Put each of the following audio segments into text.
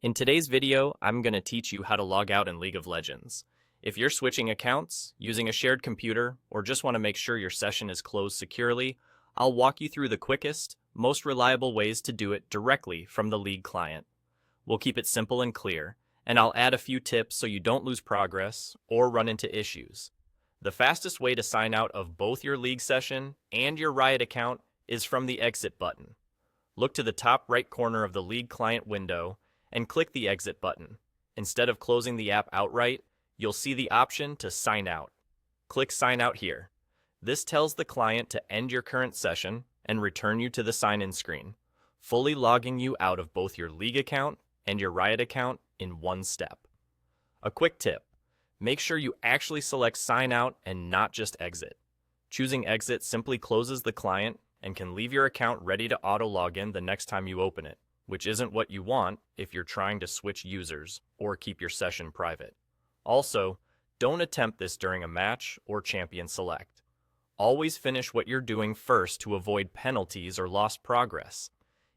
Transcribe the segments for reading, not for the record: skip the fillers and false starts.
In today's video, I'm going to teach you how to log out in League of Legends. If you're switching accounts, using a shared computer, or just want to make sure your session is closed securely, I'll walk you through the quickest, most reliable ways to do it directly from the League client. We'll keep it simple and clear, and I'll add a few tips so you don't lose progress or run into issues. The fastest way to sign out of both your League session and your Riot account is from the Exit button. Look to the top right corner of the League client window and click the Exit button. Instead of closing the app outright, you'll see the option to sign out. Click Sign Out here. This tells the client to end your current session and return you to the sign-in screen, fully logging you out of both your League account and your Riot account in one step. A quick tip: make sure you actually select Sign Out and not just Exit. Choosing Exit simply closes the client and can leave your account ready to auto-log in the next time you open it, which isn't what you want if you're trying to switch users or keep your session private. Also, don't attempt this during a match or champion select. Always finish what you're doing first to avoid penalties or lost progress.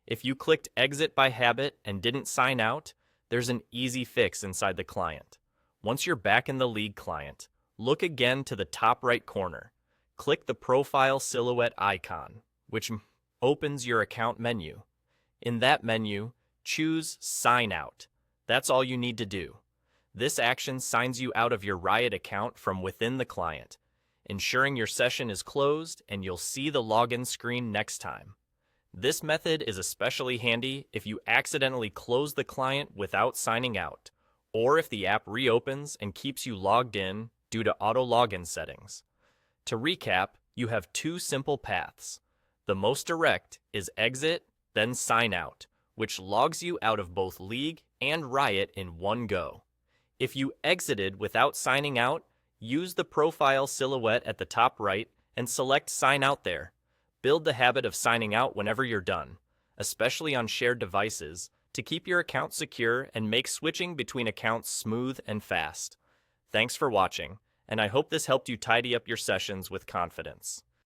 If you clicked Exit by habit and didn't sign out, there's an easy fix inside the client. Once you're back in the League client, look again to the top right corner. Click the profile silhouette icon, which opens your account menu. In that menu, choose Sign Out. That's all you need to do. This action signs you out of your Riot account from within the client, ensuring your session is closed and you'll see the login screen next time. This method is especially handy if you accidentally close the client without signing out, or if the app reopens and keeps you logged in due to auto login settings. To recap, you have two simple paths. The most direct is Exit, then Sign Out, which logs you out of both League and Riot in one go. If you exited without signing out, use the profile silhouette at the top right and select Sign Out there. Build the habit of signing out whenever you're done, especially on shared devices, to keep your account secure and make switching between accounts smooth and fast. Thanks for watching, and I hope this helped you tidy up your sessions with confidence.